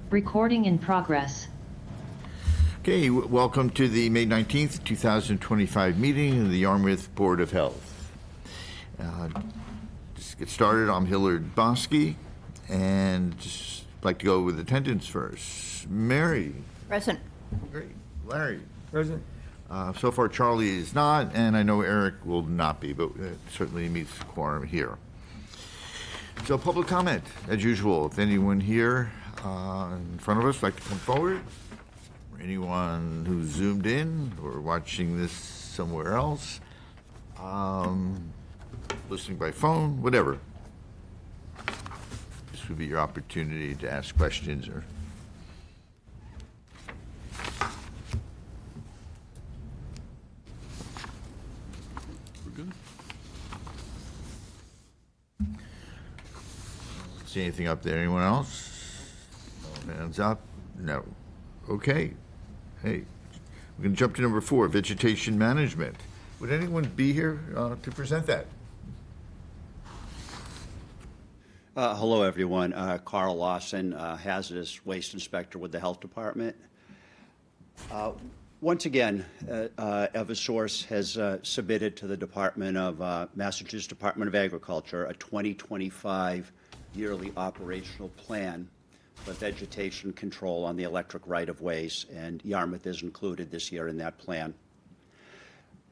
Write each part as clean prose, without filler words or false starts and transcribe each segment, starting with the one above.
Recording in progress. Okay, welcome to the May 19th, 2025 meeting of the Yarmouth Board of Health. Just get started. I'm Hillard Bosky, and just like to go with attendance first. Mary. Present. Great. Larry. Present. So far, Charlie is not, and I know Eric will not be, but certainly meets quorum here. So public comment, as usual. If anyone here in front of us would like to come forward, or anyone who's zoomed in or watching this somewhere else, listening by phone, whatever. This would be your opportunity to ask questions or. See anything up there? Anyone else? No hands up? No. Okay. Hey, we're going to jump to number 4, vegetation management. Would anyone be here to present that? Hello, everyone. Carl Lawson, hazardous waste inspector with the Health Department. Once again, Eversource has submitted to the Massachusetts Department of Agriculture a 2025 yearly operational plan for vegetation control on the electric right-of-ways, and Yarmouth is included this year in that plan.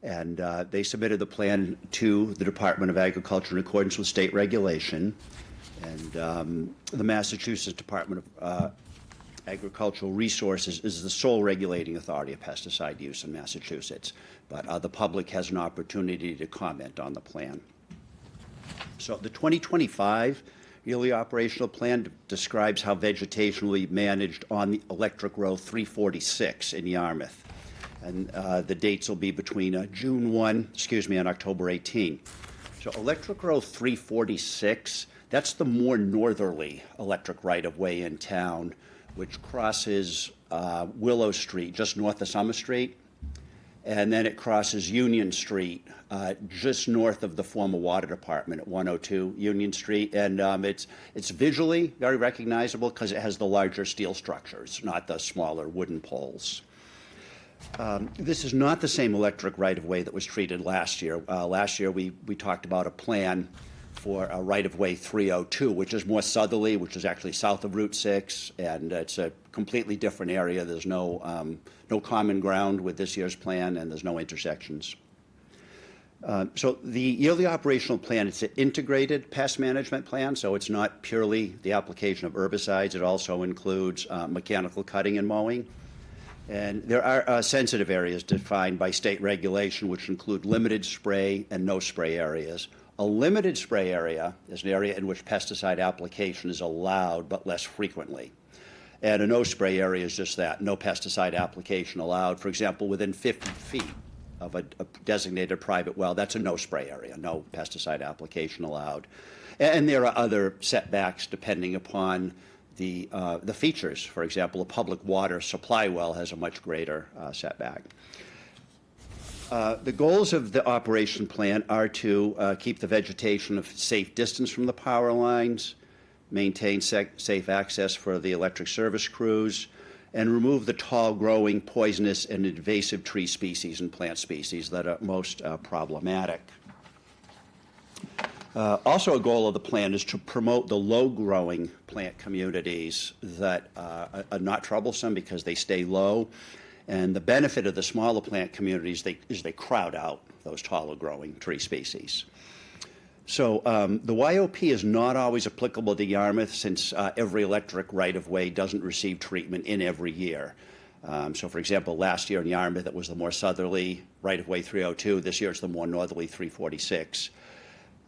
And they submitted the plan to the Department of Agriculture in accordance with state regulation, and the Massachusetts Department of Agricultural Resources is the sole regulating authority of pesticide use in Massachusetts, but the public has an opportunity to comment on the plan. So the 2025 yearly operational plan describes how vegetation will be managed on the Electric Row 346 in Yarmouth. And the dates will be between June 1, and October 18. So Electric Row 346, that's the more northerly electric right-of-way in town, which crosses Willow Street, just north of Summer Street. And then it crosses Union Street, just north of the former water department at 102 Union Street. And it's visually very recognizable because it has the larger steel structures, not the smaller wooden poles. This is not the same electric right-of-way that was treated last year. Last year, we talked about a plan for a right-of-way 302, which is more southerly, which is actually south of Route 6, and it's a completely different area. There's no common ground with this year's plan, and there's no intersections. So the yearly operational plan, it's an integrated pest management plan, so it's not purely the application of herbicides. It also includes mechanical cutting and mowing. And there are sensitive areas defined by state regulation, which include limited spray and no spray areas. A limited spray area is an area in which pesticide application is allowed, but less frequently. And a no spray area is just that, no pesticide application allowed. For example, within 50 feet of a designated private well, that's a no spray area, no pesticide application allowed. And there are other setbacks depending upon the features. For example, a public water supply well has a much greater setback. The goals of the operation plan are to keep the vegetation a safe distance from the power lines, maintain safe access for the electric service crews, and remove the tall growing poisonous and invasive tree species and plant species that are most problematic. Also a goal of the plan is to promote the low-growing plant communities that are not troublesome because they stay low. And the benefit of the smaller plant communities is they crowd out those taller growing tree species. So the YOP is not always applicable to Yarmouth since every electric right-of-way doesn't receive treatment in every year. So for example, last year in Yarmouth, it was the more southerly right-of-way 302. This year it's the more northerly 346.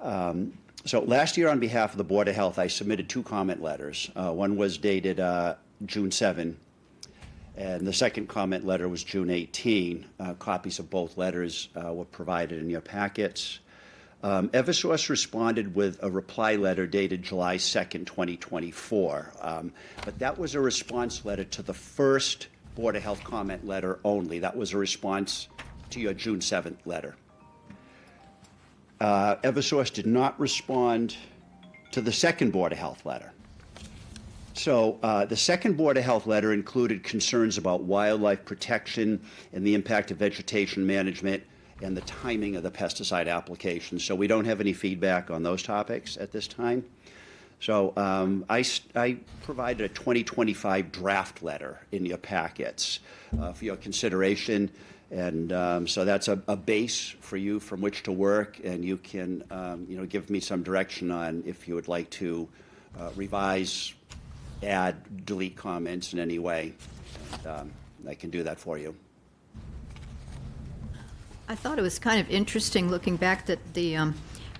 So last year on behalf of the Board of Health, I submitted 2 comment letters. One was dated June 7. And the second comment letter was June 18. Copies of both letters were provided in your packets. Eversource responded with a reply letter dated July 2nd, 2024. But that was a response letter to the first Board of Health comment letter only. That was a response to your June 7th letter. Eversource did not respond to the second Board of Health letter. So the second Board of Health letter included concerns about wildlife protection and the impact of vegetation management and the timing of the pesticide application. So we don't have any feedback on those topics at this time. So I provided a 2025 draft letter in your packets for your consideration. And so that's a base for you from which to work, and you can give me some direction on if you would like to revise, add, delete comments in any way. And, I can do that for you. I thought it was kind of interesting looking back that the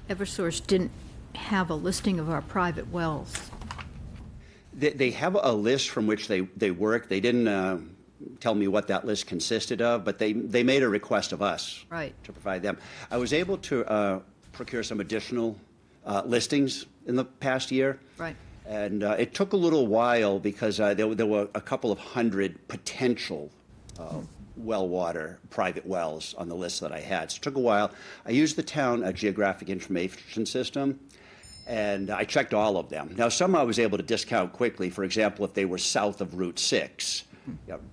Eversource didn't have a listing of our private wells. They have a list from which they work. They didn't tell me what that list consisted of, but they made a request of us Right. to provide them. I was able to procure some additional listings in the past year. Right. And it took a little while because there were a couple of hundred potential well water private wells on the list that I had. So it took a while. I used the town geographic information system, and I checked all of them. Now, some I was able to discount quickly. For example, if they were south of Route 6,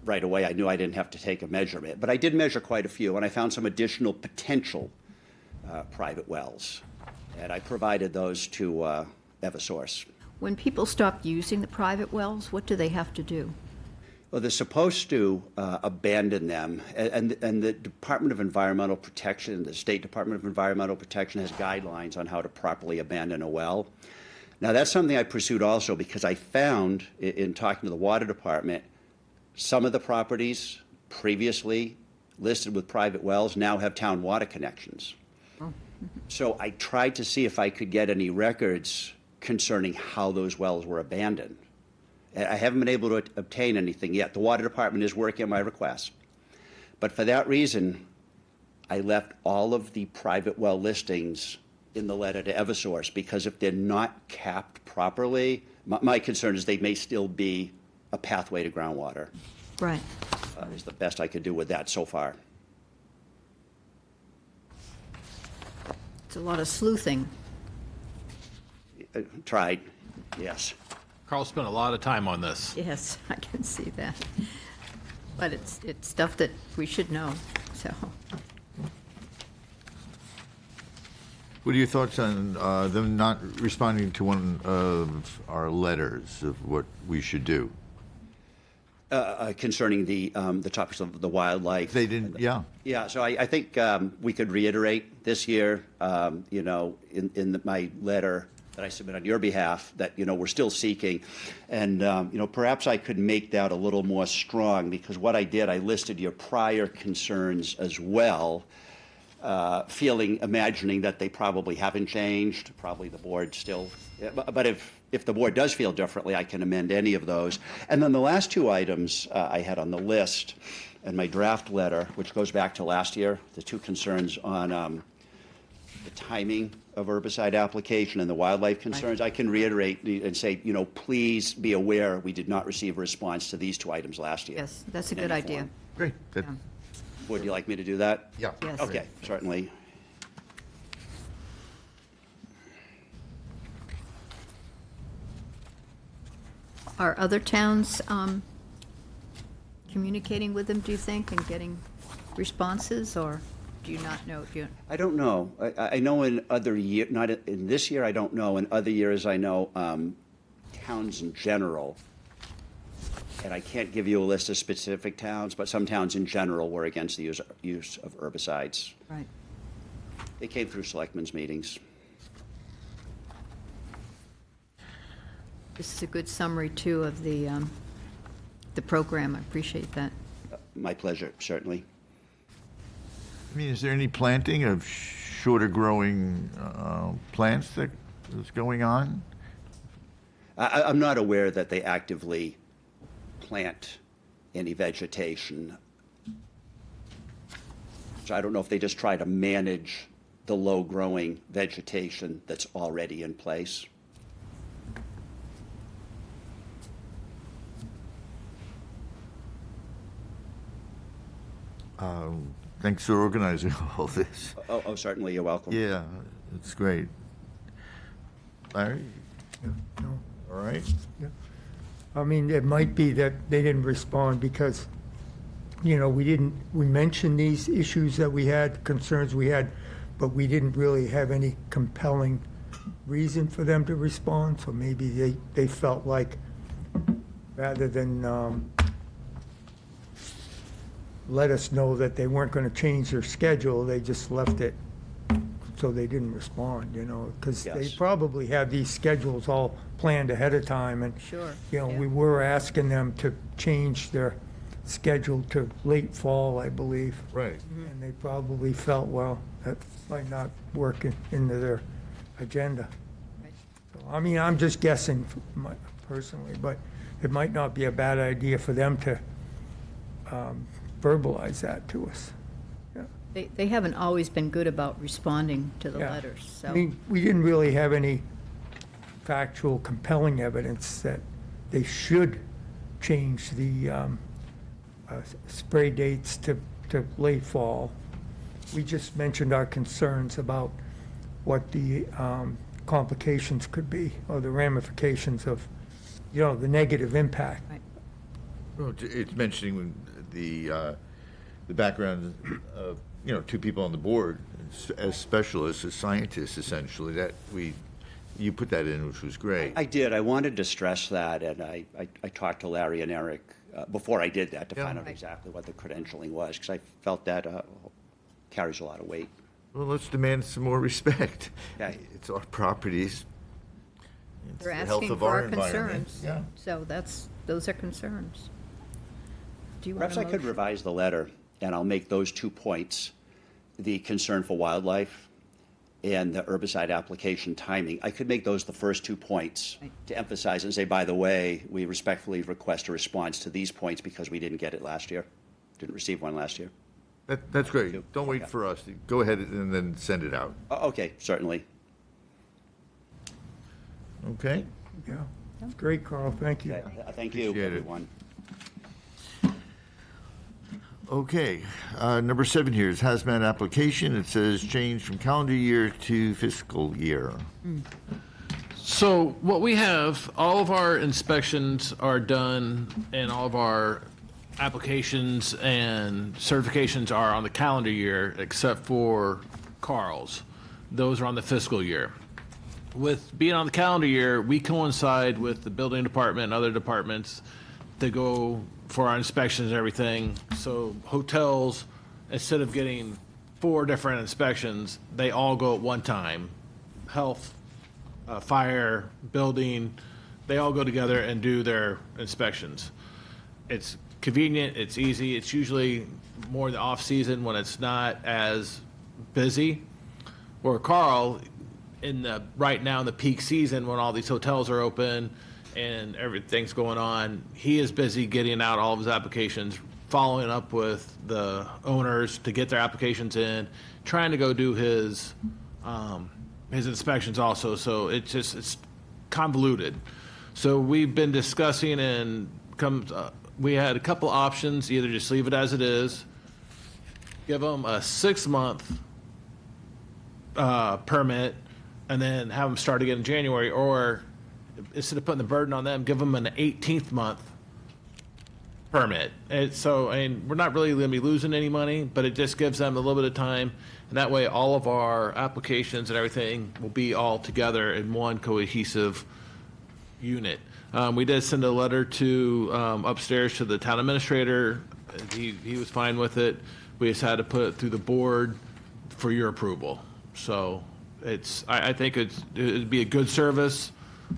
right away I knew I didn't have to take a measurement. But I did measure quite a few, and I found some additional potential private wells. And I provided those to Eversource. When people stop using the private wells, what do they have to do? Well, they're supposed to abandon them, and the Department of Environmental Protection, the State Department of Environmental Protection has guidelines on how to properly abandon a well. Now, that's something I pursued also because I found, in talking to the Water Department, some of the properties previously listed with private wells now have town water connections. So I tried to see if I could get any records concerning how those wells were abandoned. I haven't been able to obtain anything yet. The Water Department is working on my request. But for that reason, I left all of the private well listings in the letter to Eversource, because if they're not capped properly, my concern is they may still be a pathway to groundwater. Right. Is the best I could do with that so far. It's a lot of sleuthing. Tried, yes. Carl spent a lot of time on this. Yes, I can see that. But it's stuff that we should know, so. What are your thoughts on them not responding to one of our letters of what we should do? Concerning the topics of the wildlife. They didn't, yeah. Yeah, so I think we could reiterate this year, in my letter that I submit on your behalf, that, we're still seeking. And, perhaps I could make that a little more strong, because what I did, I listed your prior concerns as well, imagining that they probably haven't changed, probably the board still. But if the board does feel differently, I can amend any of those. And then the last two items I had on the list and my draft letter, which goes back to last year, the two concerns on the timing of herbicide application and the wildlife concerns, I can reiterate and say, please be aware we did not receive a response to these two items last year. Yes, that's a in good any idea. form. Great. That- Yeah. Would you like me to do that? Yeah. Yes. Okay, certainly. Are other towns communicating with them, do you think, and getting responses, or do you not know? I don't know. I know in other year, not in this year, I don't know. In other years, I know towns in general, and I can't give you a list of specific towns, but some towns in general were against the use of herbicides. Right. They came through selectmen's meetings. This is a good summary, too, of the program. I appreciate that. My pleasure, certainly. I mean, is there any planting of shorter growing plants that is going on? I'm not aware that they actively plant any vegetation. So I don't know if they just try to manage the low-growing vegetation that's already in place. Thanks for organizing all this. Oh, certainly, you're welcome. Yeah, it's great. Larry? No, All right. yeah. I mean, it might be that they didn't respond because, we mentioned these issues that we had, concerns we had, but we didn't really have any compelling reason for them to respond, so maybe they felt like, rather than let us know that they weren't going to change their schedule, they just left it, so they didn't respond, because they Yes. probably have these schedules all planned ahead of time, and, Sure, we yeah. were asking them to change their schedule to late fall, I believe. Right. And they probably felt, well, that might not work into their agenda. Right. So, I mean, I'm just guessing personally, but it might not be a bad idea for them to verbalize that to us. They haven't always been good about responding to the Yeah. letters, I so. mean, we didn't really have any factual compelling evidence that they should change the spray dates to late fall. We just mentioned our concerns about what the complications could be, or the ramifications of, the negative impact. Right. Well, it's mentioning the background of, two people on the board as specialists, as scientists, essentially, that you put that in, which was great. I did. I wanted to stress that, and I talked to Larry and Eric before I did that to find out Right. exactly what the credentialing was, because I felt that carries a lot of weight. Well, let's demand some more respect. Okay. It's our properties. It's They're the health asking of for our our environment. concerns. Yeah. So those are concerns. Do you want Perhaps a I could motion? revise the letter, and I'll make those 2 points, the concern for wildlife and the herbicide application timing. I could make those the first 2 points Right. to emphasize and say, by the way, we respectfully request a response to these points because we didn't get it last year, didn't receive one last year. That's great. Don't wait Okay. for us. Go ahead and then send it out. Okay, certainly. Okay? Yeah, it's great, Carl, thank you. Okay, thank you, Appreciate it. everyone. Okay, number 7 here is hazmat application. It says change from calendar year to fiscal year. So what we have, all of our inspections are done and all of our applications and certifications are on the calendar year except for Carl's. Those are on the fiscal year. With being on the calendar year, we coincide with the building department and other departments to go for our inspections and everything. So hotels, instead of getting 4 different inspections, they all go at one time. Health, fire, building, they all go together and do their inspections. It's convenient, it's easy, it's usually more in the off-season when it's not as busy. Where Carl, right now in the peak season when all these hotels are open and everything's going on, he is busy getting out all of his applications, following up with the owners to get their applications in, trying to go do his inspections also. So it's convoluted. So we've been discussing and we had a couple options: either just leave it as it is, give them a 6-month permit, and then have them start again in January, or instead of putting the burden on them, give them an 18th month permit. We're not really going to be losing any money, but it just gives them a little bit of time, and that way all of our applications and everything will be all together in one cohesive unit. We did send a letter to upstairs to the town administrator. He was fine with it. We just had to put it through the board for your approval. So I think it'd be a good service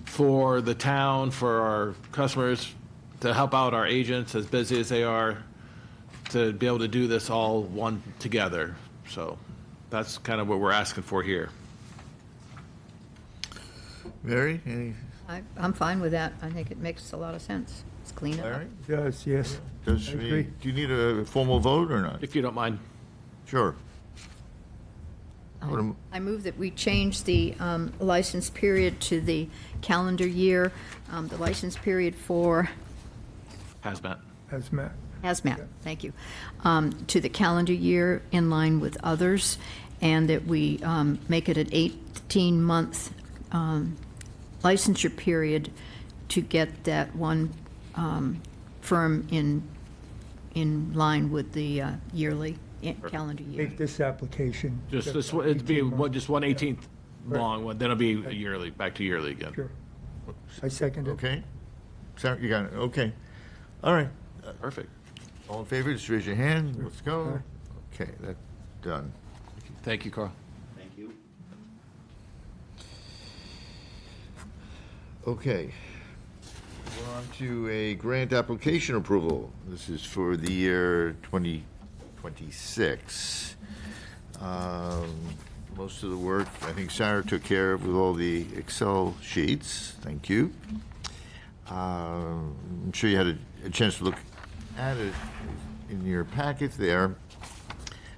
for the town, for our customers, to help out our agents, as busy as they are, to be able to do this all one together. So that's kind of what we're asking for here. Mary, any, I'm fine with that. I think it makes a lot of sense. It's clean up. Larry? Yes, yes. Does I agree. do you need a formal vote or not? If you don't mind. Sure. I move that we change the license period to the calendar year, the license period for Hazmat. Hazmat. hazmat, thank you, to the calendar year in line with others, and that we make it an 18-month licensure period to get that one firm in line with the yearly, calendar year. Make this application. Just this, it'd be 18 months. just 1/18th long one, then it'll be a yearly, back to yearly again. Sure. I second it. Okay? Sarah, you got it, okay. All right. Perfect. All in favor, just raise your hand. Let's go. Okay, that's done. Thank you, Carl. Thank you. Okay. We're on to a grant application approval. This is for the year 2026. Most of the work, I think Sarah took care of with all the Excel sheets. Thank you. I'm sure you had a chance to look at it in your packet there.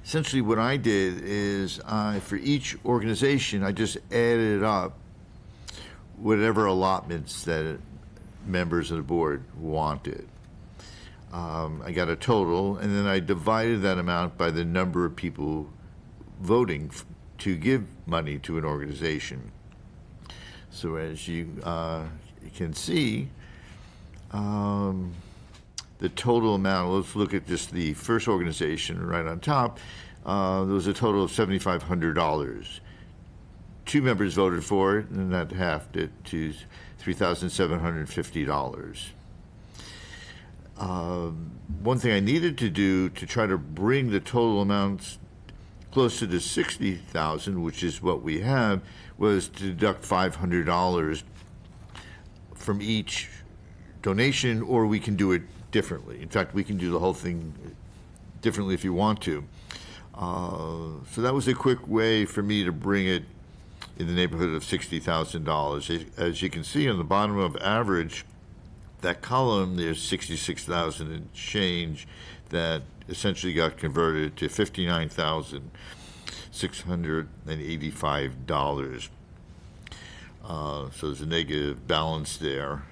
Essentially, what I did is, for each organization, I just added up whatever allotments that members of the board wanted. I got a total, and then I divided that amount by the number of people voting to give money to an organization. So as you can see, the total amount, let's look at just the first organization right on top. There was a total of $7,500. 2 members voted for it, and that halved it to $3,750. One thing I needed to do to try to bring the total amounts closer to $60,000, which is what we have, was to deduct $500 from each donation, or we can do it differently. In fact, we can do the whole thing differently if you want to. So that was a quick way for me to bring it in the neighborhood of $60,000. As you can see on the bottom of average, that column, there's 66,000 and change that essentially got converted to $59,685. So there's a negative balance there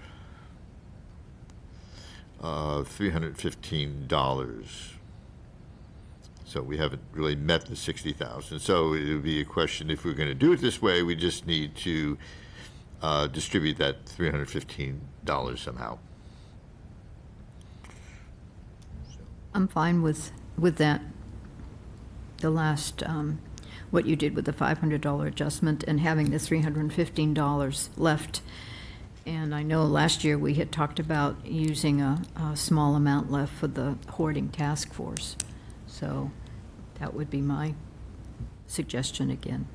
of $315. So we haven't really met the 60,000. So it would be a question, if we're going to do it this way, we just need to distribute that $315 somehow. I'm fine with that. The last, what you did with the $500 adjustment and having the $315 left. And I know last year we had talked about using a small amount left for the hoarding task force. So that would be my suggestion again.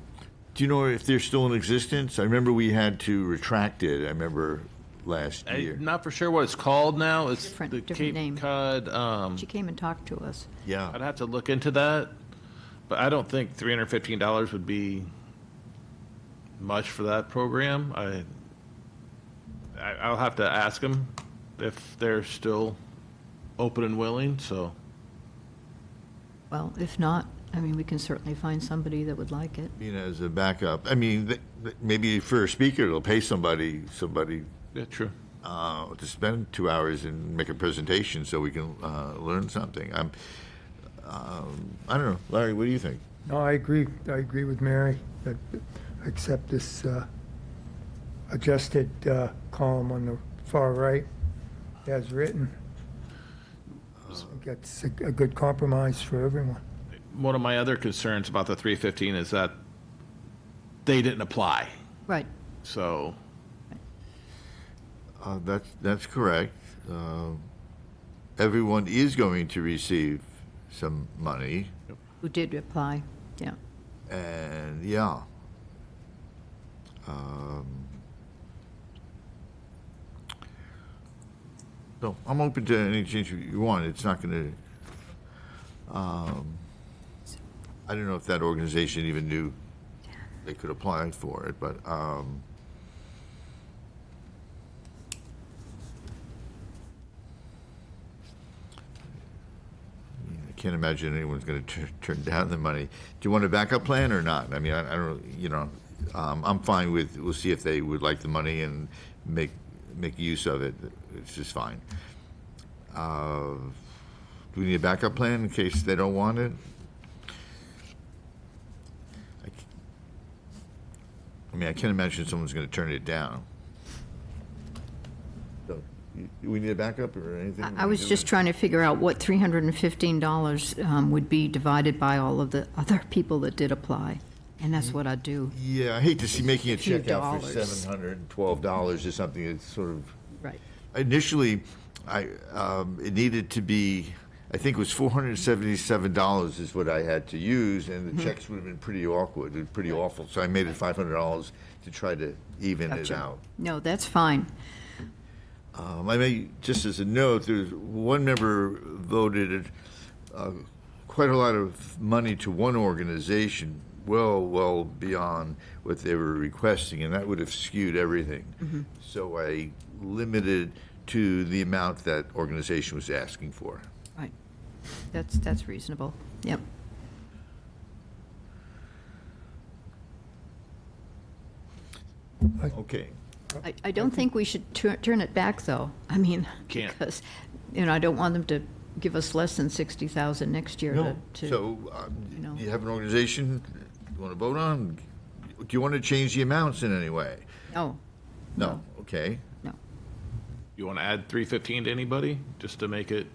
Do you know if they're still in existence? I remember we had to retract it. I remember last year. I'm not for sure what it's called now. It's Different- the different Cape name. Cod. She came and talked to us. Yeah. I'd have to look into that, but I don't think $315 would be much for that program. I'll have to ask them if they're still open and willing. So Well, if not, I mean, we can certainly find somebody that would like it. You know, as a backup. I mean, maybe for a speaker, it'll pay somebody yeah, true. to spend 2 hours and make a presentation so we can learn something. I don't know. Larry, what do you think? No, I agree with Mary, that accept this adjusted column on the far right as written. I think that's a good compromise for everyone. One of my other concerns about the 315 is that they didn't apply. Right. So That's correct. Everyone is going to receive some money, Who did apply, yeah. and yeah. So I'm open to any change you want. It's not going to. I don't know if that organization even knew they could apply for it, but. I can't imagine anyone's going to turn down the money. Do you want a backup plan or not? I mean, I don't, I'm fine with, we'll see if they would like the money and make use of it. It's just fine. Do we need a backup plan in case they don't want it? I mean, I can't imagine someone's going to turn it down. So, we need a backup or anything? I was just trying to figure out what $315 would be divided by all of the other people that did apply, and that's what I'd do. Yeah, I hate to see making a Few check out for dollars. $712 or something. It's sort of, Right. initially, it needed to be, I think it was $477 is what I had to use, and Mm-hmm. the checks would have been pretty awkward, pretty awful. So I made it $500 to try to even it Gotcha. out. No, that's fine. I may, just as a note, there's one member voted quite a lot of money to one organization, well beyond what they were requesting, and that would have skewed everything. So I limited to the amount that organization was asking for. Right. That's reasonable. Yep. Okay. I don't think we should turn it back, though. I mean, Can't. because, I don't want them to give us less than 60,000 next year No, to. so know. you have an organization you want to vote on? Do you want to change the amounts in any way? No, No, okay. no. You want to add 315 to anybody, just to make it?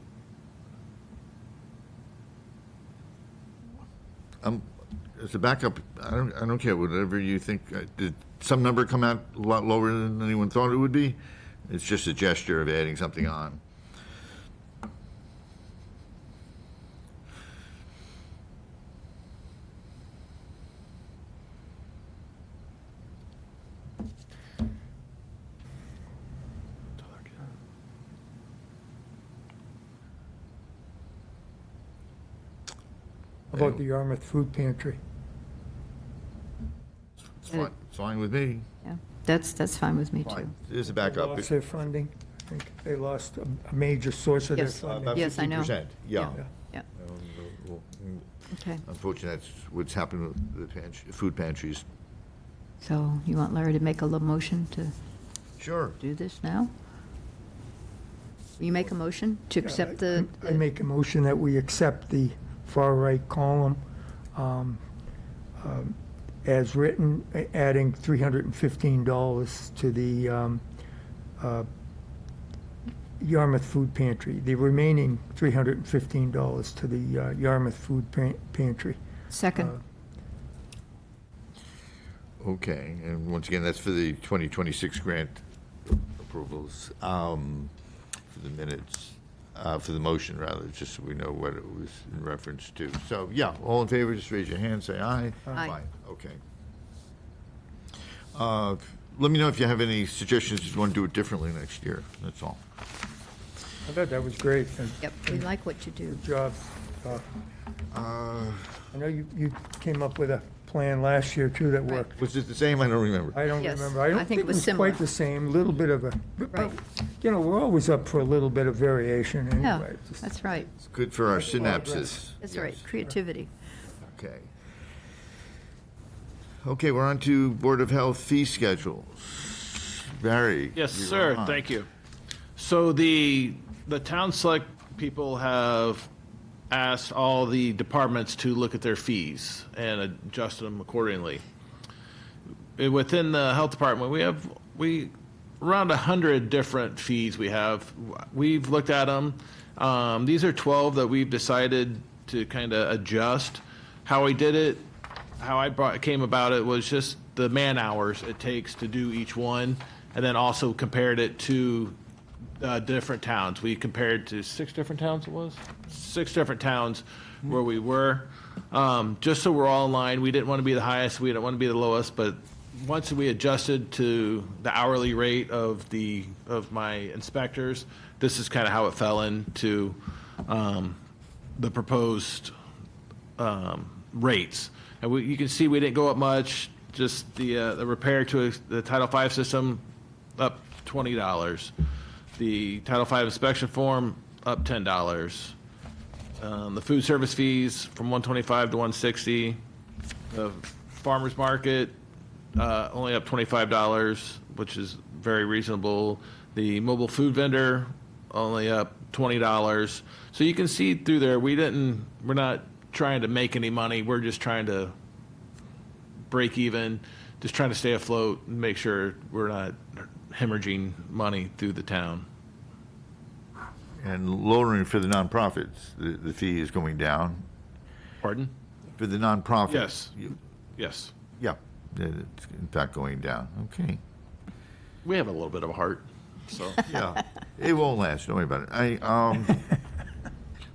As a backup, I don't care, whatever you think. Did some number come out a lot lower than anyone thought it would be? It's just a gesture of adding something on. How about the Yarmouth Food Pantry? It's fine with me. Yeah, that's fine with me, too. Fine. There's a backup. Lost their funding. I think they lost a major source of their Yes. funding. About Yes, I know. 15%, yeah. Yeah, Well, okay. unfortunately, that's what's happened with the food pantries. So you want Larry to make a little motion to Sure. do this now? You make a motion to accept the, I make a motion that we accept the far right column as written, adding $315 to the Yarmouth Food Pantry, the remaining $315 to the Yarmouth Food Pantry. second, Okay, and once again, that's for the 2026 grant approvals, for the minutes, for the motion, rather, just so we know what it was in reference to. So, yeah, all in favor, just raise your hand, say aye. Aye. Fine, okay. Let me know if you have any suggestions, if you want to do it differently next year, that's all. I thought that was great. And yep, we like what you do. good job. I know you came up with a plan last year, too, that worked. Was it the same? I don't remember. I don't Yes, remember. I I don't think think it it was was similar. quite the same, a little bit of a, Right. we're always up for a little bit of variation Yeah, anyway. Just- that's right. It's good for our synapses. That's right, creativity. Okay. Okay, we're on to Board of Health fee schedules. Barry? Yes, you're sir, on. thank you. So the town select people have asked all the departments to look at their fees and adjust them accordingly. Within the health department, we around 100 different fees we have. We've looked at them. These are 12 that we've decided to kind of adjust. How we did it, how I came about it was just the man hours it takes to do each one, and then also compared it to different towns. We compared to 6 different towns, it was? 6 different towns where we were, just so we're all in line. We didn't want to be the highest, we didn't want to be the lowest, but once we adjusted to the hourly rate of my inspectors, this is kind of how it fell into the proposed rates. And you can see we didn't go up much, just the repair to the Title V system, up $20. The Title V inspection form, up $10. The food service fees from $125 to $160. The farmer's market, only up $25, which is very reasonable. The mobile food vendor, only up $20. So you can see through there, we're not trying to make any money. We're just trying to break even, just trying to stay afloat and make sure we're not hemorrhaging money through the town. And lowering for the nonprofits, the fee is going down. Pardon? For the nonprofits? Yes. you- Yes. Yeah, it's in fact going down. Okay. We have a little bit of a heart, so. Yeah, it won't last, don't worry about it.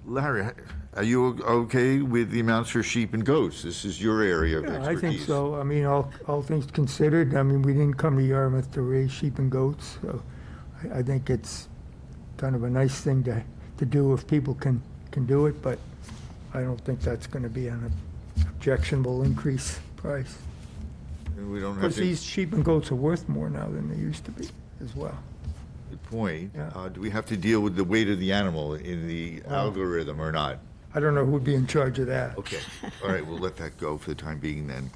Larry, are you okay with the amounts for sheep and goats? This is your area of Yeah, expertise. I think so. I mean, all things considered, I mean, we didn't come to Yarmouth to raise sheep and goats, so I think it's kind of a nice thing to do if people can do it, but I don't think that's gonna be an objectionable increase price. And we don't have Because to, these sheep and goats are worth more now than they used to be as well. good point. Yeah. Do we have to deal with the weight of the animal in the algorithm or not? I don't know who'd be in charge of that. Okay, all right, we'll let that go for the time being then.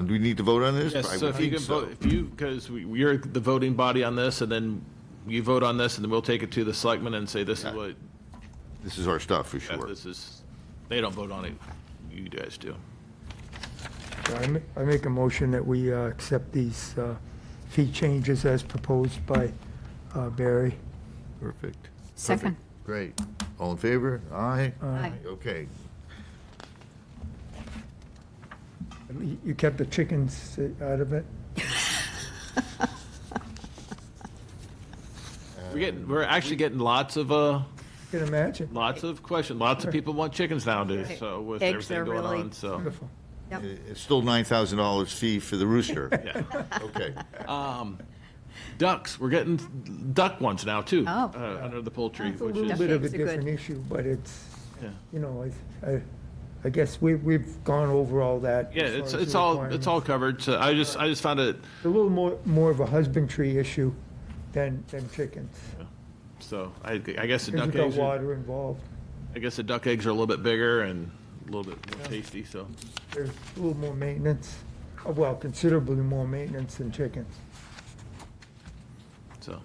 Do we need to vote on this? Yes, I so would if you think can so. vote, because we're the voting body on this, and then you vote on this, and then we'll take it to the selectmen and say, this is Yeah. what, This is our stuff, for yeah, sure. this is, they don't vote on it, you guys do. So I make a motion that we accept these fee changes as proposed by Barry. Perfect. Second. Perfect. Great. All in favor? Aye? Aye. Okay. You kept the chickens out of it? We're actually getting lots of, Can imagine. lots of questions, lots of people want chickens nowadays, so with Eggs everything are going really- on, so. Beautiful. Yep. It's still $9,000 fee for the rooster. Yeah. Okay. Ducks, we're getting duck ones now too. Oh. Under the poultry, It's a which little is, bit of a Eggs are good. different issue, but it's, yeah. you know, I guess we've gone over all that. Yeah, as far as it's the all, requirements. it's all covered, so I just found it, It's a little more of a husbandry issue than chickens. so I guess the Because duck you've eggs, got are- water involved. I guess the duck eggs are a little bit bigger and a little bit more tasty, so. There's a little more maintenance, well, considerably more maintenance than chickens. So,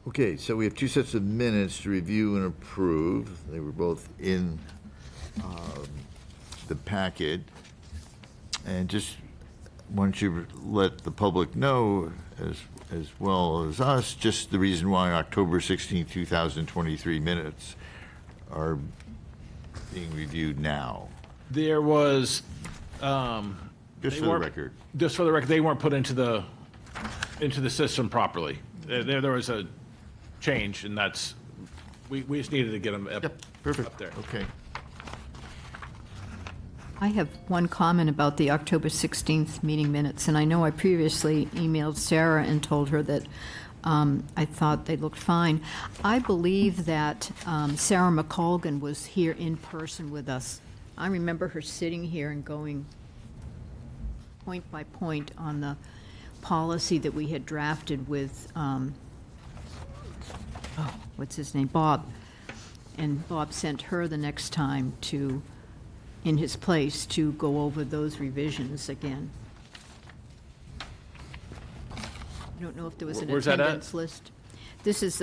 Okay, so we have two sets of minutes to review and approve. They were both in the packet. And just want you to let the public know, as well as us, just the reason why October 16, 2023 minutes are being reviewed now. there was, Just They for the weren't- record. just for the record, they weren't put into the system properly. There was a change, and that's, we just needed to get them up Perfect. there. Okay. I have one comment about the October 16th meeting minutes, and I know I previously emailed Sarah and told her that I thought they looked fine. I believe that Sarah McColgan was here in person with us. I remember her sitting here and going point by point on the policy that we had drafted with, what's his name, Bob. And Bob sent her the next time to, in his place, to go over those revisions again. I don't know if there was an Where's that at? attendance list. This is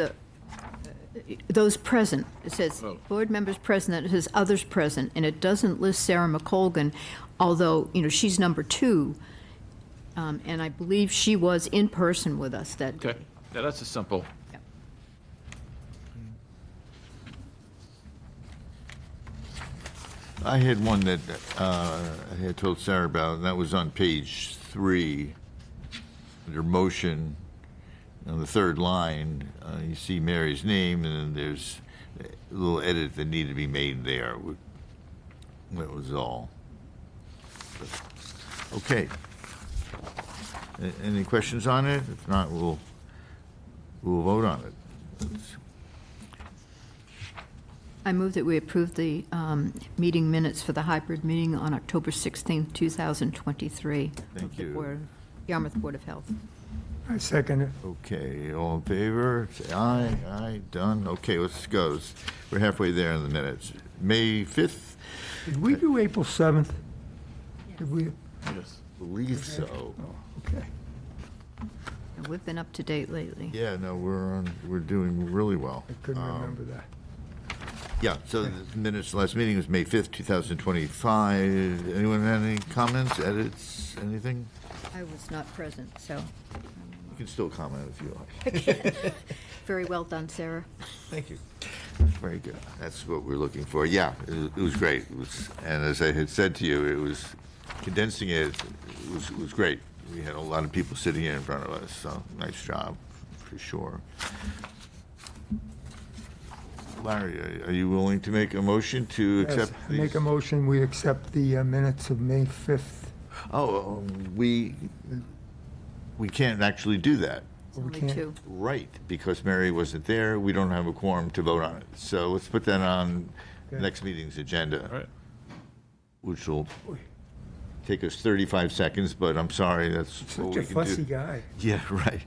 those present. It says Oh. board members present, and it says others present, and it doesn't list Sarah McColgan, although, you know, she's number 2. And I believe she was in person with us that day. Okay, yeah, that's a simple. Yep. I had one that I had told Sarah about, and that was on page 3, under motion, on the third line. You see Mary's name, and then there's a little edit that needed to be made there. That was all. Okay. Any questions on it? If not, we'll vote on it. I move that we approve the meeting minutes for the hybrid meeting on October 16th, 2023. Thank of the you. Yarmouth Board of Health. I second it. Okay, all in favor, say aye. Aye, done. Okay, let's go. We're halfway there in the minutes. May 5th, Did we do April 7th? Did we? Yes. believe so. Oh, okay. And we've been up to date lately. Yeah, no, we're doing really well. I couldn't remember that. Yeah, so the minutes, last meeting was May 5th, 2025. Anyone have any comments, edits, anything? I was not present, so You can still comment if you like. very well done, Sarah. Thank you. Very good. That's what we're looking for. Yeah, it was great. And as I had said to you, it was, condensing it was great. We had a lot of people sitting here in front of us, so nice job, for sure. Larry, are you willing to make a motion to Yes, accept I make these? a motion, we accept the minutes of May 5th. Oh, we can't actually do that. It's We only can't- two. Right, because Mary wasn't there, we don't have a quorum to vote on it. So let's put that on Okay. next meeting's agenda. All right. Which will take us 35 seconds, but I'm sorry, that's what Such we a can do. fussy guy. Yeah, right.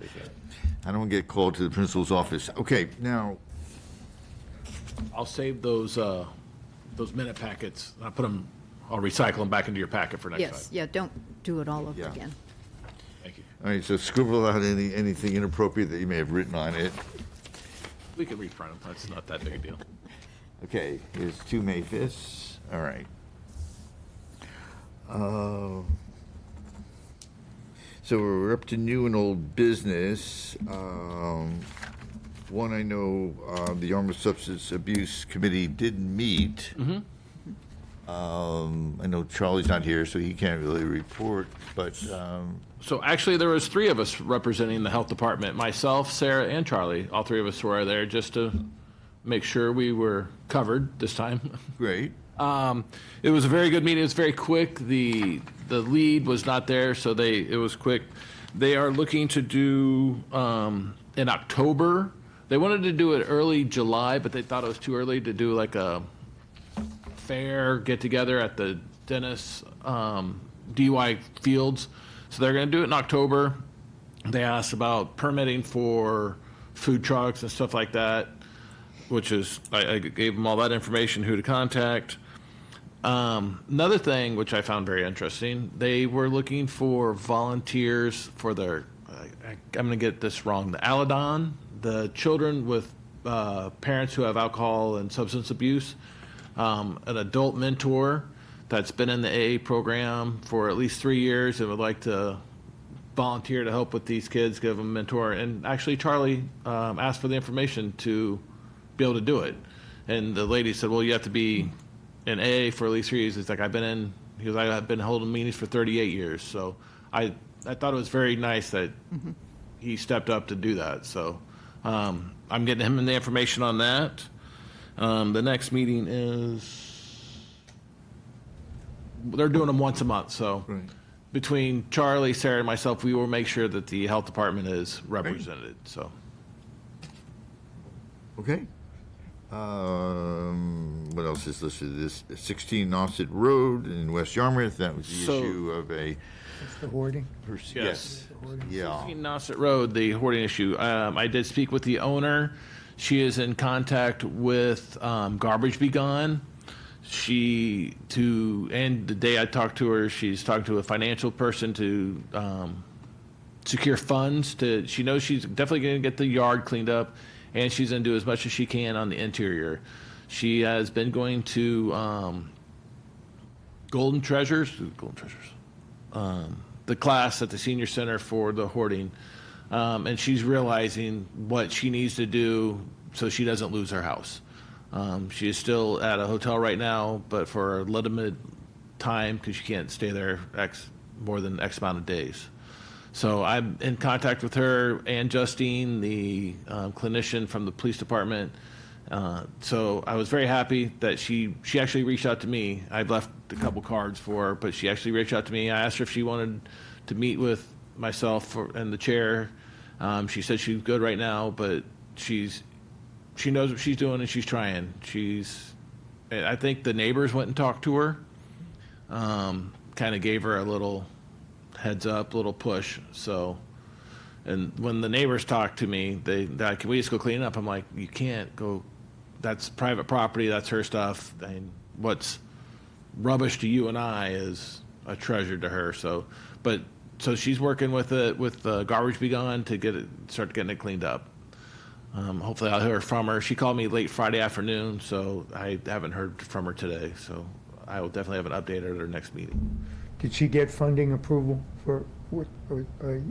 I don't want to get called to the principal's office. Okay, now, I'll save those minute packets. I'll recycle them back into your packet for next time. Yes, yeah, don't do it all over Yeah. again. Thank you. all right, so scribble out anything inappropriate that you may have written on it. We can reprint them. That's not that big a deal. Okay, here's 2 May 5th. All right. So we're up to new and old business. One, I know the Armed Substance Abuse Committee did meet. I know Charlie's not here, so he can't really report, but So actually, there was three of us representing the health department, myself, Sarah, and Charlie. All three of us were there just to make sure we were covered this time. great. It was a very good meeting. It was very quick. The lead was not there, so it was quick. They are looking to do in October. They wanted to do it early July, but they thought it was too early to do like a fair get together at the Dennis DUI Fields. So they're going to do it in October. They asked about permitting for food trucks and stuff like that, which is I gave them all that information, who to contact. Another thing which I found very interesting, they were looking for volunteers for their, I'm going to get this wrong, the Aladon, the children with parents who have alcohol and substance abuse, an adult mentor that's been in the AA program for at least 3 years and would like to volunteer to help with these kids, give them a mentor. And actually, Charlie asked for the information to be able to do it. And the lady said, well, you have to be in AA for at least 3 years. It's like, I've been holding meetings for 38 years. So I thought it was very nice that he stepped up to do that. So I'm getting him the information on that. The next meeting is, they're doing them once a month. So Right. between Charlie, Sarah, and myself, we will make sure that the health department is represented. So Okay. What else is listed? This 16 Nauset Road in West Yarmouth, that was the So- issue of a, That's the hoarding. yes, yeah. 16 Nauset Road, the hoarding issue. I did speak with the owner. She is in contact with Garbage Be Gone. And the day I talked to her, she's talked to a financial person to secure funds. She knows she's definitely going to get the yard cleaned up, and she's going to do as much as she can on the interior. She has been going to Golden Treasures, the class at the senior center for the hoarding, and she's realizing what she needs to do so she doesn't lose her house. She is still at a hotel right now, but for a limited time because she can't stay there more than X amount of days. So I'm in contact with her and Justine, the clinician from the police department. So I was very happy that she actually reached out to me. I've left a couple cards for her, but she actually reached out to me. I asked her if she wanted to meet with myself and the chair. She said she's good right now, but she knows what she's doing and she's trying. I think the neighbors went and talked to her, kind of gave her a little heads up, little push. So, and when the neighbors talked to me, they're like, can we just go clean it up? I'm like, you can't go. That's private property. That's her stuff. And what's rubbish to you and I is a treasure to her. So she's working with Garbage Be Gone to start getting it cleaned up. Hopefully I'll hear from her. She called me late Friday afternoon, so I haven't heard from her today. So I will definitely have an update at our next meeting. Did she get funding approval for, for I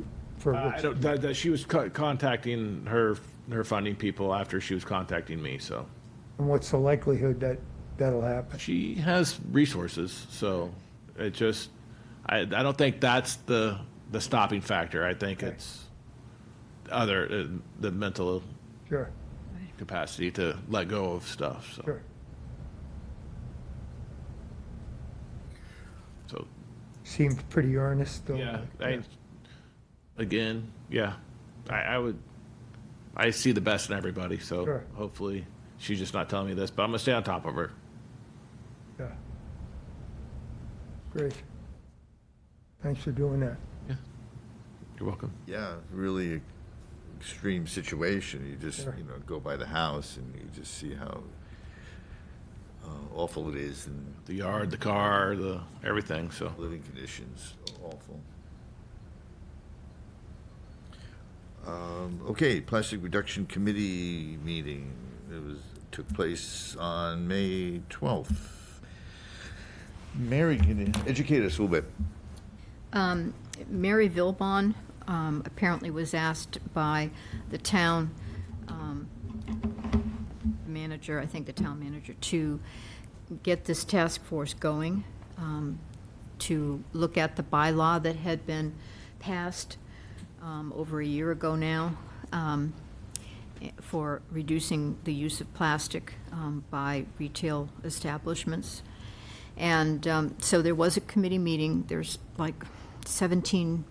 which? don't, that she was contacting her funding people after she was contacting me, so. And what's the likelihood that that'll happen? She has resources, so it just, I don't think that's the stopping factor. I think Okay. it's the mental Sure, capacity to let go of stuff, so. sure. So, Seemed pretty earnest, though. yeah, again, yeah, I see the best in everybody, so Sure. hopefully she's just not telling me this, but I'm gonna stay on top of her. Yeah. Great. Thanks for doing that. You're welcome. Yeah, really extreme situation. You just, Sure. go by the house and you just see how awful it is and The yard, the car, everything, so. living conditions are awful. Okay, Plastic Reduction Committee meeting. Took place on May 12th. Mary, can you educate us a little bit? Mary Vilbon apparently was asked by the town manager, I think the town manager, to get this task force going, to look at the bylaw that had been passed over a year ago now, for reducing the use of plastic by retail establishments. And so there was a committee meeting. There's like 17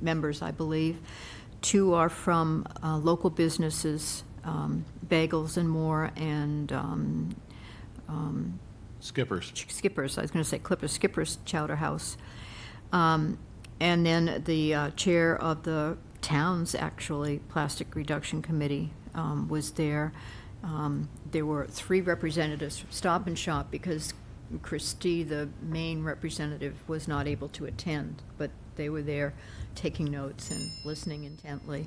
members, I believe. 2 are from local businesses, Bagels and More, and Skippers. Skippers, I was going to say Clippers, Skippers Chowder House. And then the chair of the town's, actually, Plastic Reduction Committee was there. There were 3 representatives from Stop and Shop because Christie, the main representative, was not able to attend, but they were there taking notes and listening intently,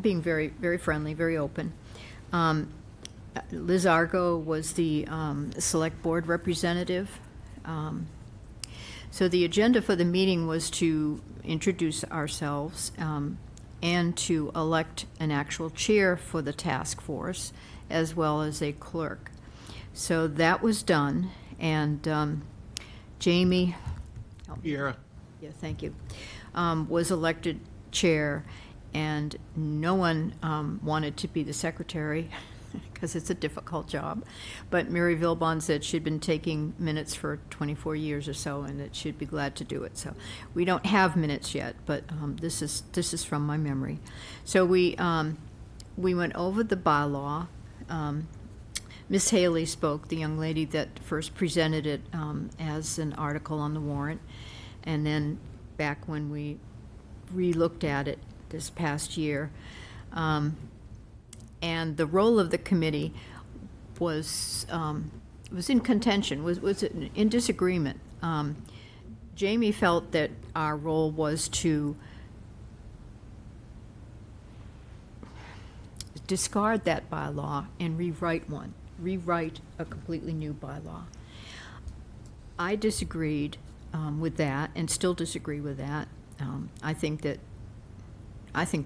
being very, very friendly, very open. Liz Argo was the select board representative. So the agenda for the meeting was to introduce ourselves and to elect an actual chair for the task force, as well as a clerk. So that was done, and Jamie, Kiera. yeah, thank you, was elected chair, and no one wanted to be the secretary because it's a difficult job. But Mary Vilbon said she'd been taking minutes for 24 years or so, and that she'd be glad to do it. So we don't have minutes yet, but this is from my memory. So we went over the bylaw. Miss Haley spoke, the young lady that first presented it as an article on the warrant, and then back when we re-looked at it this past year. And the role of the committee was in contention, was in disagreement. Jamie felt that our role was to discard that bylaw and rewrite a completely new bylaw. I disagreed with that and still disagree with that. I think that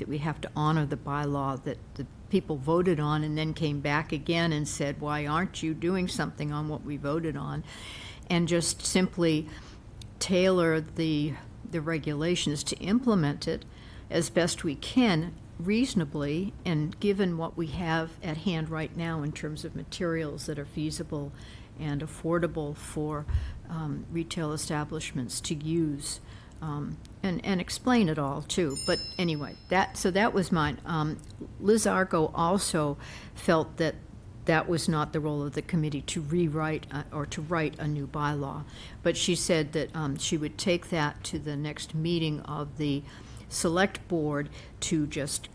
we have to honor the bylaw that the people voted on and then came back again and said, why aren't you doing something on what we voted on? And just simply tailor the regulations to implement it as best we can reasonably, and given what we have at hand right now in terms of materials that are feasible and affordable for retail establishments to use, and explain it all too. But anyway, that was mine. Liz Argo also felt that that was not the role of the committee to rewrite or to write a new bylaw, but she said that she would take that to the next meeting of the select board to just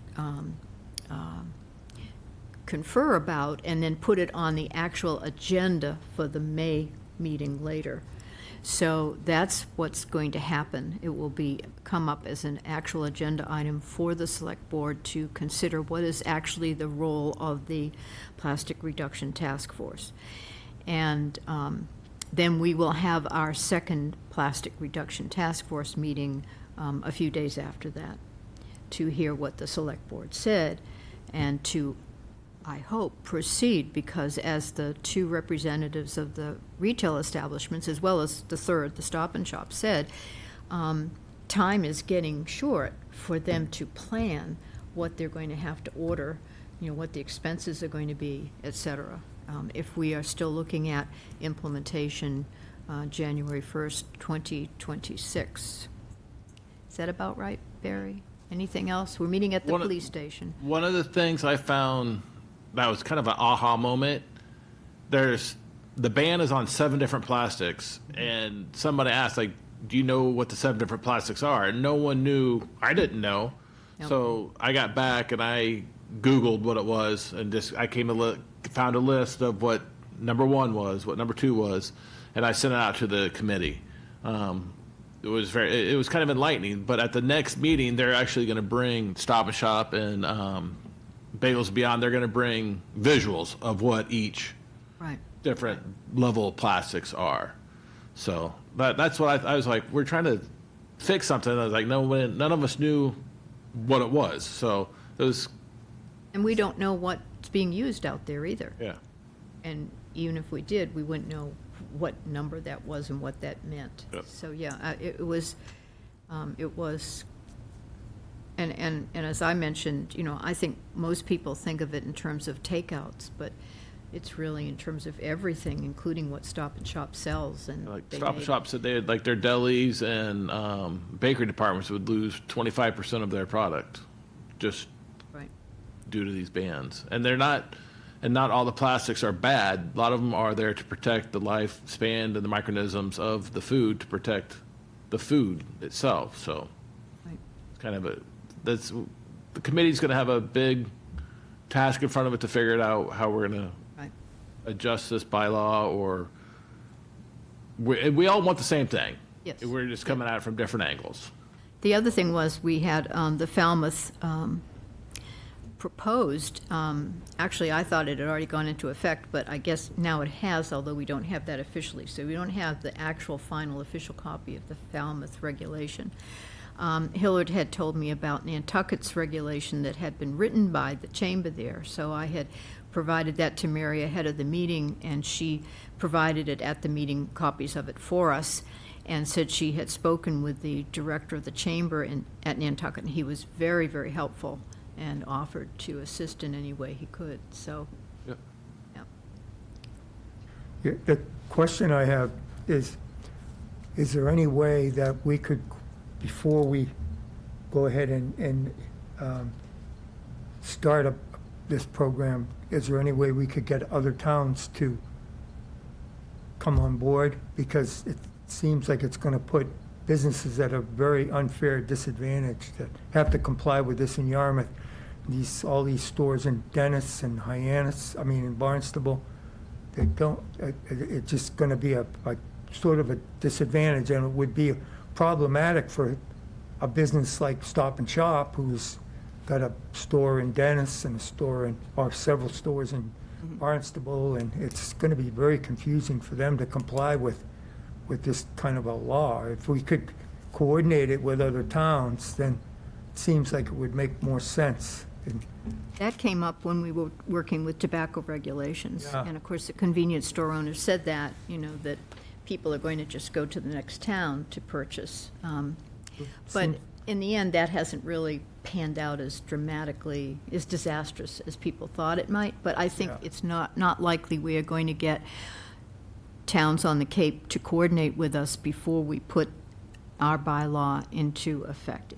confer about and then put it on the actual agenda for the May meeting later. So that's what's going to happen. It will come up as an actual agenda item for the select board to consider what is actually the role of the Plastic Reduction Task Force. And then we will have our second Plastic Reduction Task Force meeting a few days after that to hear what the select board said and to, I hope, proceed, because as the two representatives of the retail establishments, as well as the third, the Stop and Shop, said, time is getting short for them to plan what they're going to have to order, what the expenses are going to be, et cetera. If we are still looking at implementation January 1st, 2026. Is that about right, Barry? Anything else? We're meeting at the One of- police station. One of the things I found that was kind of an aha moment, the ban is on 7 different plastics, and somebody asked, like, do you know what the 7 different plastics are? And no one knew. I didn't know. Yep. So I got back and I Googled what it was, and I found a list of what number 1 was, what number 2 was, and I sent it out to the committee. It was kind of enlightening. But at the next meeting, they're actually going to bring Stop and Shop and Bagels Beyond. They're going to bring visuals of what each Right. different level of plastics are. So that's what I was like. We're trying to fix something. I was like, no, none of us knew what it was. So it was, And we don't know what's being used out there either. yeah. And even if we did, we wouldn't know what number that was and what that meant. Yep. So, it was, and as I mentioned, I think most people think of it in terms of takeouts, but it's really in terms of everything, including what Stop and Shop sells, and Like they Stop and made- Shop said they had, like, their delis and bakery departments would lose 25% of their product just Right, due to these bans. And not all the plastics are bad. A lot of them are there to protect the lifespan and the microorganisms of the food, to protect the food itself. So right. it's kind of the committee's going to have a big task in front of it to figure it out how we're going to Right. adjust this bylaw, or we all want the same thing. Yes. We're just coming at it from different angles. The other thing was, we had the Falmouth proposed, actually, I thought it had already gone into effect, but I guess now it has, although we don't have that officially. So we don't have the actual final official copy of the Falmouth regulation. Hillard had told me about Nantucket's regulation that had been written by the chamber there. So I had provided that to Mary ahead of the meeting, and she provided it at the meeting, copies of it for us, and said she had spoken with the director of the chamber at Nantucket, and he was very, very helpful and offered to assist in any way he could. So, Yep. yeah. Yeah, the question I have is there any way that we could, before we go ahead and start up this program, is there any way we could get other towns to come on board? Because it seems like it's going to put businesses at a very unfair disadvantage that have to comply with this in Yarmouth. All these stores in Dennis and Hyannis, in Barnstable, they don't, it's just going to be a sort of a disadvantage, and it would be problematic for a business like Stop and Shop, who's got a store in Dennis and or several stores in Barnstable, and it's going to be very confusing for them to comply with this kind of a law. If we could coordinate it with other towns, then it seems like it would make more sense. That came up when we were working with tobacco regulations. Yeah. And of course, the convenience store owner said that, that people are going to just go to the next town to purchase. But in the end, that hasn't really panned out as disastrous as people thought it might. But I think Yeah. it's not likely we are going to get towns on the Cape to coordinate with us before we put our bylaw into effect.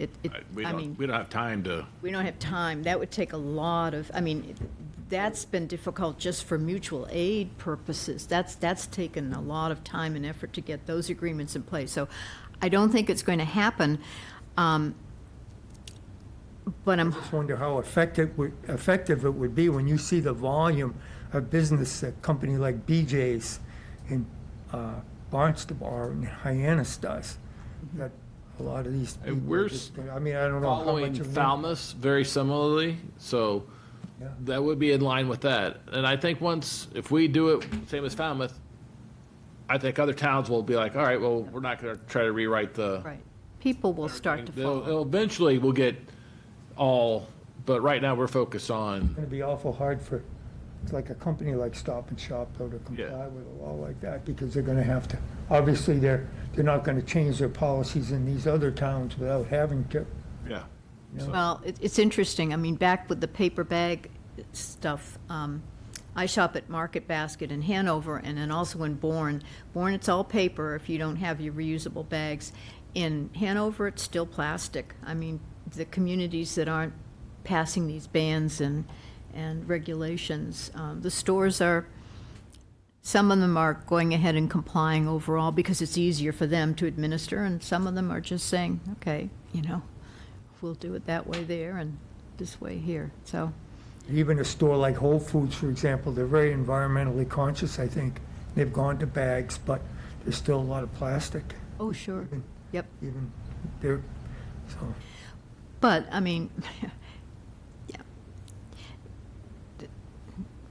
We I don't mean, we don't have time to. we don't have time. That would take a lot of, that's been difficult just for mutual aid purposes. That's taken a lot of time and effort to get those agreements in place. So I don't think it's going to happen. But I'm, Just wonder how effective it would be when you see the volume of business a company like BJ's in Barnstable or Hyannis does. That a lot of these And people we're just, I mean, I don't know how Following much of them. Falmouth very similarly, so Yeah. that would be in line with that. And I think if we do it same as Falmouth, I think other towns will be like, all right, well, we're not going to try to rewrite the. Right. People will start to follow. Eventually, we'll get all, but right now, we're focused on, It's gonna be awful hard for, it's like a company like Stop and Shop though to Yeah. comply with a law like that, because they're gonna have to, obviously, they're not gonna change their policies in these other towns without having to. yeah. Well, it's interesting. I mean, back with the paper bag stuff, I shop at Market Basket in Hanover and then also in Bourne. Bourne, it's all paper if you don't have your reusable bags. In Hanover, it's still plastic. I mean, the communities that aren't passing these bans and regulations, the stores are, some of them are going ahead and complying overall because it's easier for them to administer, and some of them are just saying, okay, we'll do it that way there and this way here, so. Even a store like Whole Foods, for example, they're very environmentally conscious, I think. They've gone to bags, but there's still a lot of plastic, Oh, sure, yep. even there, so. But, I mean, yeah.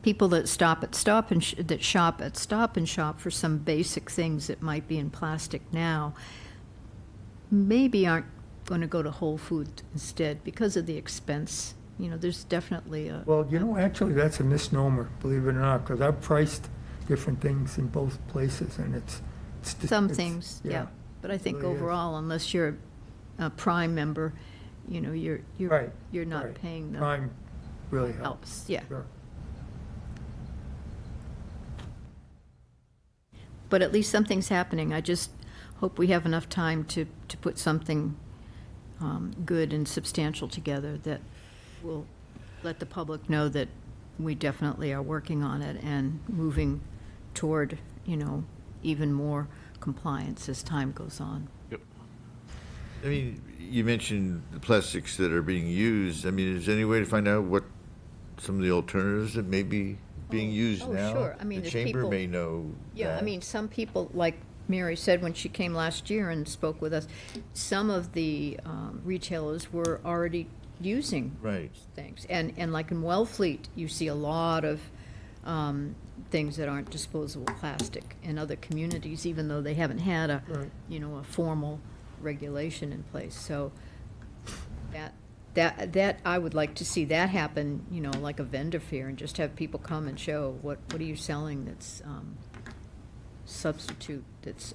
People that shop at Stop and Shop for some basic things that might be in plastic now, maybe aren't going to go to Whole Foods instead because of the expense. There's definitely a. Well, actually, that's a misnomer, believe it or not, because I've priced different things in both places, and it's Some things, yeah. But I think really is. overall, unless you're a Prime member, you're Right, not right. paying the Prime really helps. helps, yeah. Sure. But at least something's happening. I just hope we have enough time to put something good and substantial together that will let the public know that we definitely are working on it and moving toward, even more compliance as time goes on. Yep. I mean, you mentioned the plastics that are being used. I mean, is there any way to find out what some of the alternatives that may be being used oh, now? sure. I mean, The there's chamber people- may know Yeah, I that. mean, some people, like Mary said when she came last year and spoke with us, some of the retailers were already using Right. things. And like in Wellfleet, you see a lot of things that aren't disposable plastic in other communities, even though they haven't had a, Right. a formal regulation in place. So that I would like to see that happen, like a vendor fair, and just have people come and show what are you selling that's substitute, that's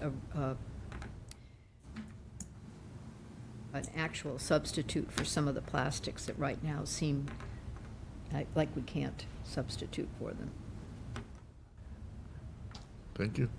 an actual substitute for some of the plastics that right now seem like we can't substitute for them. Thank you.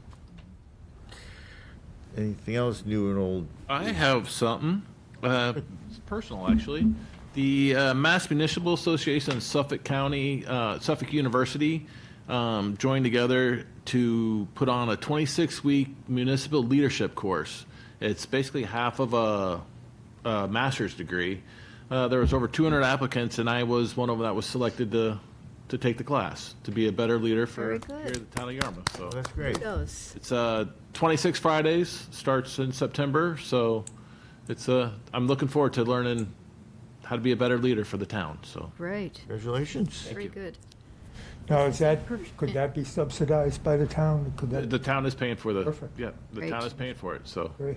Anything else new and old? I have something. It's personal, actually. The Mass Municipal Association and Suffolk County, Suffolk University joined together to put on a 26-week municipal leadership course. It's basically half of a master's degree. There was over 200 applicants, and I was one of them that was selected to take the class, to be a better leader for Very here good. at the town of Yarmouth. So That's great. Those, it's 26 Fridays, starts in September, so it's I'm looking forward to learning how to be a better leader for the town, so. great, Congratulations. very good. Now, could that be subsidized by the town? Could that, The town is paying for the, Perfect. yeah, the Great. town is paying for it, so, great.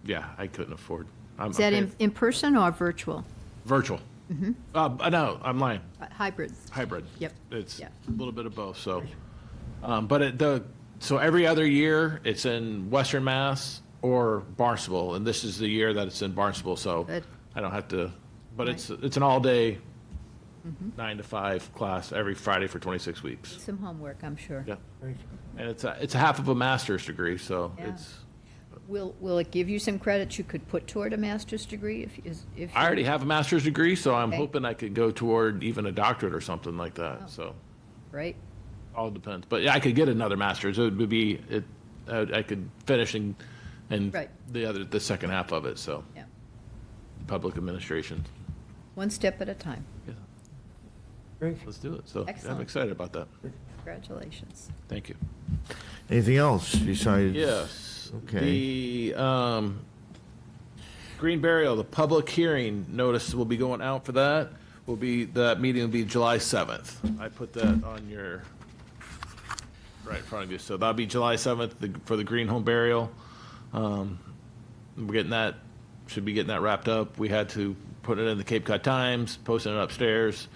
yeah, I couldn't afford. Is that in person or virtual? Virtual. No, I'm lying, Hybrid, hybrid. Yep. It's Yeah. a little bit of both, so. But so every other year, it's in Western Mass or Barnstable, and this is the year that it's in Barnstable, so Good. I don't have to, but Right. it's an all-day, 9 to 5 class every Friday for 26 weeks. some homework, I'm sure. Yeah, Great. and it's a half of a master's degree, so Yeah. it's, Will it give you some credits you could put toward a master's degree if? I already have a master's degree, so I'm Okay. hoping I could go toward even a doctorate or something like Oh. that, so. Right, All depends, but yeah, I could get another master's. It would be I could finish and Right. the second half of it. So yeah. public administration. One step at a time. Yeah, Great. let's do it. So yeah, I'm Excellent. excited about that. Congratulations. Thank you. Anything else besides? Yes. Okay. The Green Burial, the public hearing notice will be going out for that. That meeting will be July 7th. I put that on your, right in front of you. So that'll be July 7th for the Green Home Burial. We're getting that, should be getting that wrapped up. We had to put it in the Cape Cod Times, posting it upstairs.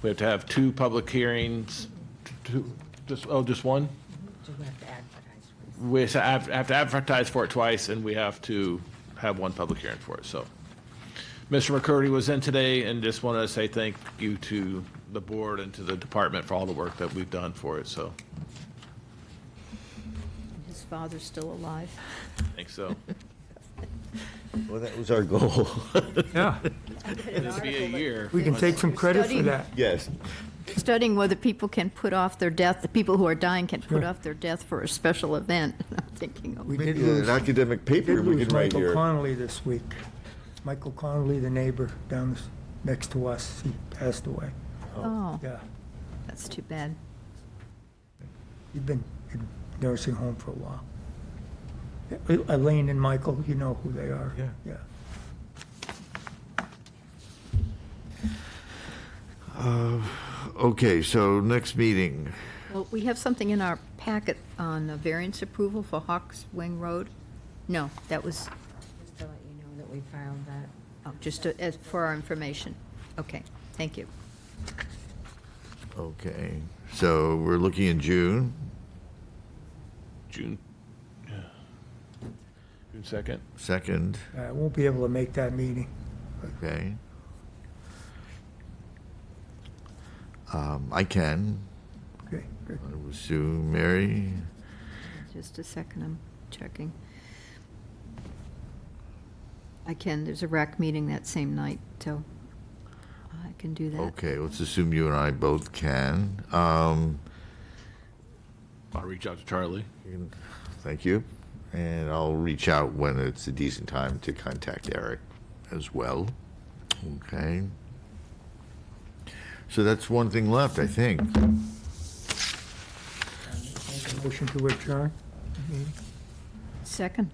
We have to have 2 public hearings, just one? Do we have to advertise for this? We have to advertise for it twice, and we have to have 1 public hearing for it, so. Mr. McCurdy was in today and just wanted to say thank you to the board and to the department for all the work that we've done for it, so, His father's still alive. I think so. Well, that was our goal. Yeah, It'll be a year. we can take some credit for Studying. that. Yes. Studying whether people can put off their death, the people who are dying can put Sure. off their death for a special event. I'm thinking, oh, We did Maybe lose, an academic paper did we lose can write Michael here. Connolly this week. Michael Connolly, the neighbor down next to us, he passed away. oh, Yeah, that's too bad. he'd been in nursing home for a while. Elaine and Michael, you know who they are. Yeah. Yeah. Okay, so next meeting. Well, we have something in our packet on the variance approval for Hawks Wing Road. No, that was, Just to let you know that we filed that. oh, just as for our information. Okay, thank you. Okay, so we're looking in June. June, yeah. June 2nd. 2nd, I won't be able to make that meeting. okay. I can, Okay, good. I would assume, Mary. Just a second, I'm checking. I can, there's a rec meeting that same night, so I can do that. Okay, let's assume you and I both can. I'll reach out to Charlie. Thank you. And I'll reach out when it's a decent time to contact Eric as well. Okay. So that's one thing left, I think. Make a motion to adjourn the meeting. Second.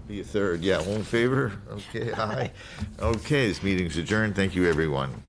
Be a third, yeah, all in favor? Okay, aye. Okay, this meeting's adjourned. Thank you, everyone.